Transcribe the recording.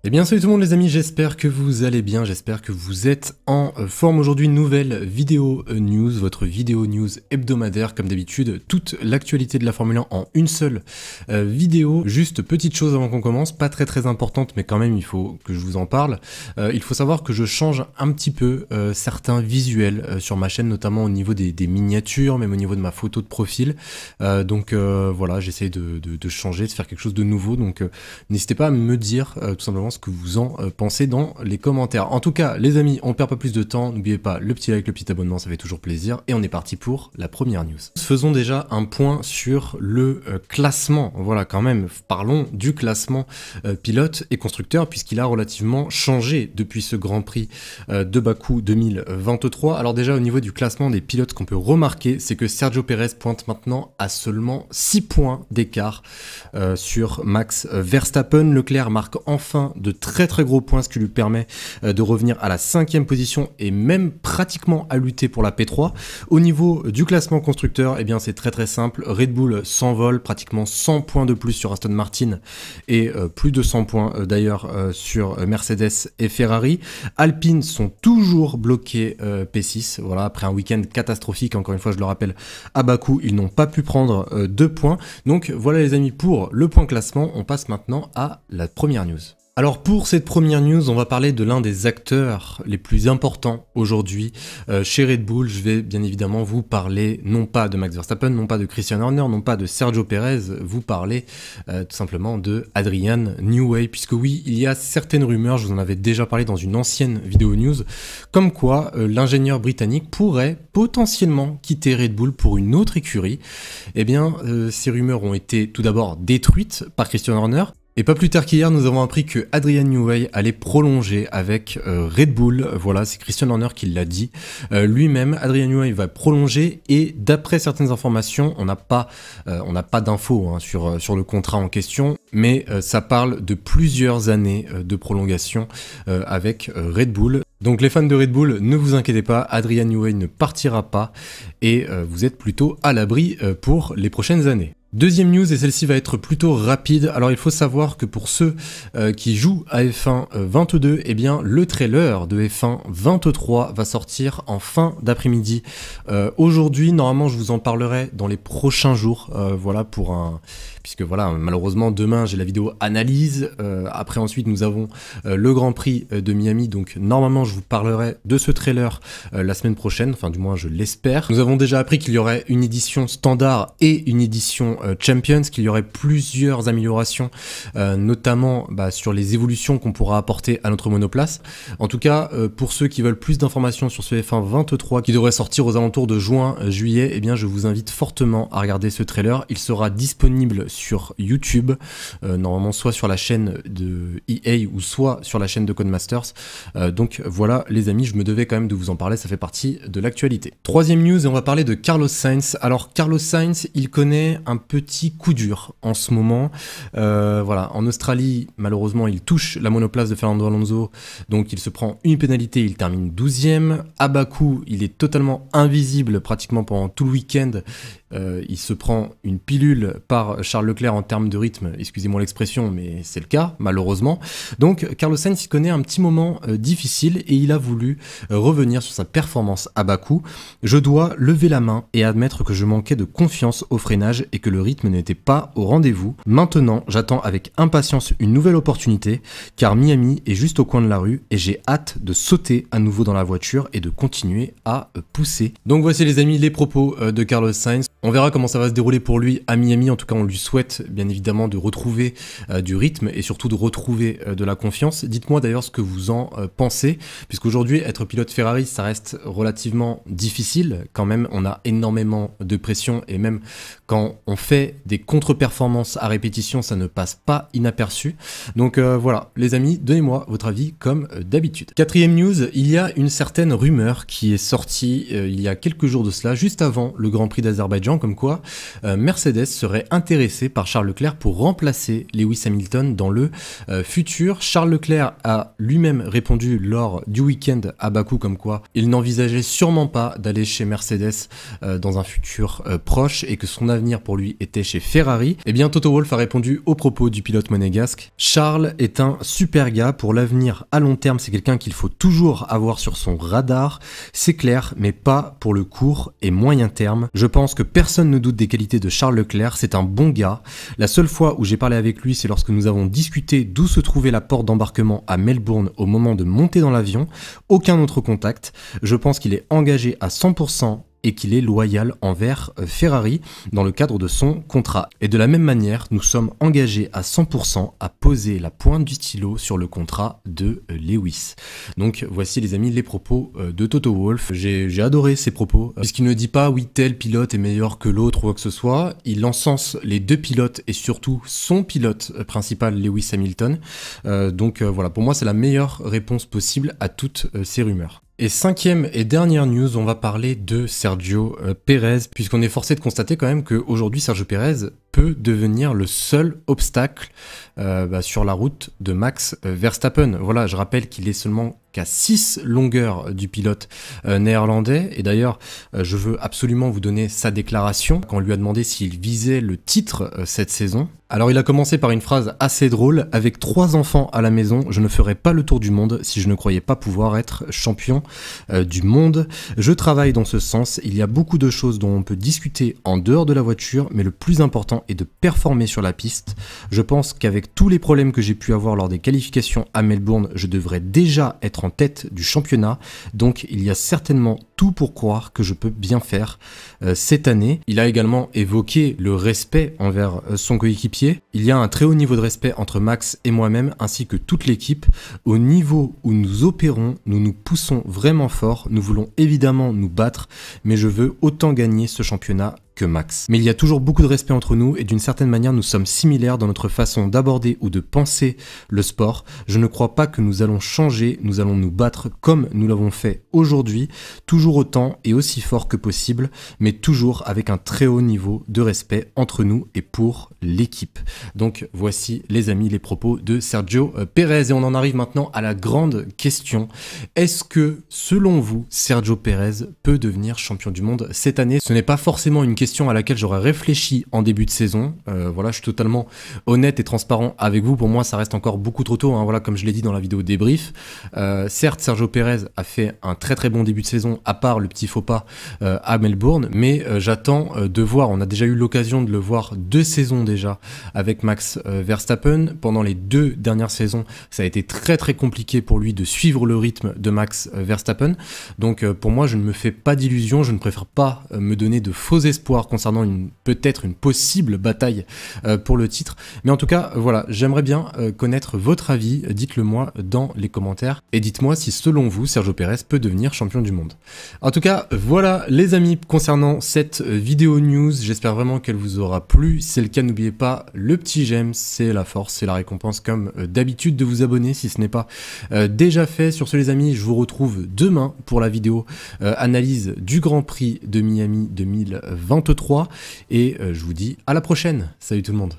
Eh bien salut tout le monde les amis, j'espère que vous allez bien, j'espère que vous êtes en forme aujourd'hui. Nouvelle vidéo news, votre vidéo news hebdomadaire comme d'habitude, toute l'actualité de la Formule 1 en une seule vidéo. Juste petite chose avant qu'on commence, pas très importante mais quand même il faut que je vous en parle. Il faut savoir que je change un petit peu certains visuels sur ma chaîne, notamment au niveau des miniatures, même au niveau de ma photo de profil. Voilà, j'essaie de changer, de faire quelque chose de nouveau, donc n'hésitez pas à me dire tout simplement ce que vous en pensez dans les commentaires. En tout cas, les amis, on perd pas plus de temps. N'oubliez pas le petit like, le petit abonnement, ça fait toujours plaisir. Et on est parti pour la première news. Faisons déjà un point sur le classement. Voilà, quand même, parlons du classement pilote et constructeur, puisqu'il a relativement changé depuis ce Grand Prix de Bakou 2023. Alors déjà, au niveau du classement des pilotes, ce qu'on peut remarquer, c'est que Sergio Pérez pointe maintenant à seulement 6 points d'écart sur Max Verstappen. Leclerc marque enfin de très gros points, ce qui lui permet de revenir à la 5e position et même pratiquement à lutter pour la P3. Au niveau du classement constructeur, eh bien c'est très simple. Red Bull s'envole, pratiquement 100 points de plus sur Aston Martin et plus de 100 points d'ailleurs sur Mercedes et Ferrari. Alpine sont toujours bloqués P6, voilà, après un week-end catastrophique, encore une fois je le rappelle, à Bakou, ils n'ont pas pu prendre 2 points. Donc voilà les amis pour le point classement, on passe maintenant à la première news. Alors pour cette première news, on va parler de l'un des acteurs les plus importants aujourd'hui chez Red Bull. Je vais bien évidemment vous parler non pas de Max Verstappen, non pas de Christian Horner, non pas de Sergio Pérez, vous parler tout simplement de Adrian Newey, puisque oui, il y a certaines rumeurs, je vous en avais déjà parlé dans une ancienne vidéo news, comme quoi l'ingénieur britannique pourrait potentiellement quitter Red Bull pour une autre écurie. Eh bien, ces rumeurs ont été tout d'abord détruites par Christian Horner. Et pas plus tard qu'hier, nous avons appris que Adrian Newey allait prolonger avec Red Bull. Voilà, c'est Christian Horner qui l'a dit. Lui-même, Adrian Newey va prolonger et d'après certaines informations, on n'a pas d'infos hein, sur le contrat en question, mais ça parle de plusieurs années de prolongation avec Red Bull. Donc les fans de Red Bull, ne vous inquiétez pas, Adrian Newey ne partira pas et vous êtes plutôt à l'abri pour les prochaines années. Deuxième news, et celle-ci va être plutôt rapide. Alors il faut savoir que pour ceux qui jouent à F1 22, eh bien le trailer de F1 23 va sortir en fin d'après-midi. Aujourd'hui, normalement je vous en parlerai dans les prochains jours, voilà pour un... Puisque voilà, malheureusement demain j'ai la vidéo analyse, après ensuite nous avons le Grand Prix de Miami, donc normalement je vous parlerai de ce trailer la semaine prochaine, enfin du moins je l'espère. Nous avons déjà appris qu'il y aurait une édition standard et une édition Champions, qu'il y aurait plusieurs améliorations, notamment sur les évolutions qu'on pourra apporter à notre monoplace. En tout cas, pour ceux qui veulent plus d'informations sur ce F1 23 qui devrait sortir aux alentours de juin-juillet, eh bien je vous invite fortement à regarder ce trailer. Il sera disponible sur YouTube, normalement soit sur la chaîne de EA ou soit sur la chaîne de Codemasters. Donc voilà les amis, je me devais quand même de vous en parler, ça fait partie de l'actualité. Troisième news, et on va parler de Carlos Sainz. Alors Carlos Sainz, il connaît un petit coup dur en ce moment. Voilà, en Australie, malheureusement, il touche la monoplace de Fernando Alonso, donc il se prend une pénalité, il termine 12e. À Bakou, il est totalement invisible pratiquement pendant tout le week-end. Il se prend une pilule par Charles Leclerc en termes de rythme, excusez-moi l'expression, mais c'est le cas, malheureusement. Donc Carlos Sainz il connaît un petit moment difficile et il a voulu revenir sur sa performance à Bakou. Je dois lever la main et admettre que je manquais de confiance au freinage et que le rythme n'était pas au rendez-vous. Maintenant, j'attends avec impatience une nouvelle opportunité, car Miami est juste au coin de la rue et j'ai hâte de sauter à nouveau dans la voiture et de continuer à pousser. Donc voici les amis les propos de Carlos Sainz. On verra comment ça va se dérouler pour lui à Miami. En tout cas, on lui souhaite bien évidemment de retrouver du rythme et surtout de retrouver de la confiance. Dites-moi d'ailleurs ce que vous en pensez, puisqu'aujourd'hui, être pilote Ferrari, ça reste relativement difficile. Quand même, on a énormément de pression et même quand on fait des contre-performances à répétition, ça ne passe pas inaperçu. Donc voilà, les amis, donnez-moi votre avis comme d'habitude. Quatrième news, il y a une certaine rumeur qui est sortie il y a quelques jours de cela, juste avant le Grand Prix d'Azerbaïdjan, comme quoi Mercedes serait intéressé par Charles Leclerc pour remplacer Lewis Hamilton dans le futur. Charles Leclerc a lui-même répondu lors du week-end à Bakou comme quoi il n'envisageait sûrement pas d'aller chez Mercedes dans un futur proche et que son avenir pour lui était chez Ferrari, eh bien Toto Wolff a répondu aux propos du pilote monégasque. Charles est un super gars, pour l'avenir à long terme, c'est quelqu'un qu'il faut toujours avoir sur son radar, c'est clair, mais pas pour le court et moyen terme. Je pense que personne ne doute des qualités de Charles Leclerc, c'est un bon gars. La seule fois où j'ai parlé avec lui, c'est lorsque nous avons discuté d'où se trouvait la porte d'embarquement à Melbourne au moment de monter dans l'avion. Aucun autre contact. Je pense qu'il est engagé à 100% et qu'il est loyal envers Ferrari dans le cadre de son contrat. Et de la même manière, nous sommes engagés à 100% à poser la pointe du stylo sur le contrat de Lewis. Donc voici les amis les propos de Toto Wolff. J'ai adoré ces propos, puisqu'il ne dit pas oui tel pilote est meilleur que l'autre ou quoi que ce soit. Il encense les deux pilotes et surtout son pilote principal Lewis Hamilton. Donc voilà, pour moi c'est la meilleure réponse possible à toutes ces rumeurs. Et cinquième et dernière news, on va parler de Sergio Pérez, puisqu'on est forcé de constater quand même qu'aujourd'hui Sergio Pérez peut devenir le seul obstacle sur la route de Max Verstappen. Voilà, je rappelle qu'il est seulement qu'à 6 longueurs du pilote néerlandais, et d'ailleurs je veux absolument vous donner sa déclaration quand on lui a demandé s'il visait le titre cette saison. Alors il a commencé par une phrase assez drôle: avec 3 enfants à la maison, je ne ferais pas le tour du monde si je ne croyais pas pouvoir être champion du monde. Je travaille dans ce sens, il y a beaucoup de choses dont on peut discuter en dehors de la voiture, mais le plus important est de performer sur la piste. Je pense qu'avec tous les problèmes que j'ai pu avoir lors des qualifications à Melbourne, je devrais déjà être en tête du championnat, donc il y a certainement tout pour croire que je peux bien faire cette année. Il a également évoqué le respect envers son coéquipier. Il y a un très haut niveau de respect entre Max et moi-même, ainsi que toute l'équipe. Au niveau où nous opérons, nous nous poussons vraiment fort, nous voulons évidemment nous battre, mais je veux autant gagner ce championnat que Max. Mais il y a toujours beaucoup de respect entre nous et d'une certaine manière nous sommes similaires dans notre façon d'aborder ou de penser le sport. Je ne crois pas que nous allons changer, nous allons nous battre comme nous l'avons fait aujourd'hui, toujours autant et aussi fort que possible, mais toujours avec un très haut niveau de respect entre nous et pour l'équipe. Donc voici les amis les propos de Sergio Pérez, et on en arrive maintenant à la grande question. Est-ce que selon vous Sergio Pérez peut devenir champion du monde cette année? Ce n'est pas forcément une question à laquelle j'aurais réfléchi en début de saison. Voilà, je suis totalement honnête et transparent avec vous. Pour moi, ça reste encore beaucoup trop tôt. Hein. Voilà, comme je l'ai dit dans la vidéo débrief. Certes, Sergio Pérez a fait un très très bon début de saison, à part le petit faux pas à Melbourne, mais j'attends de voir. On a déjà eu l'occasion de le voir 2 saisons déjà avec Max Verstappen. Pendant les 2 dernières saisons, ça a été très très compliqué pour lui de suivre le rythme de Max Verstappen. Donc pour moi, je ne me fais pas d'illusions. Je ne préfère pas me donner de faux espoirs concernant peut-être une possible bataille pour le titre. Mais en tout cas, voilà, j'aimerais bien connaître votre avis. Dites-le moi dans les commentaires et dites-moi si selon vous, Sergio Pérez peut devenir champion du monde. En tout cas, voilà les amis concernant cette vidéo news. J'espère vraiment qu'elle vous aura plu. Si c'est le cas, n'oubliez pas le petit j'aime, c'est la force, c'est la récompense comme d'habitude de vous abonner si ce n'est pas déjà fait. Sur ce les amis, je vous retrouve demain pour la vidéo analyse du Grand Prix de Miami 2023 et je vous dis à la prochaine. Salut tout le monde.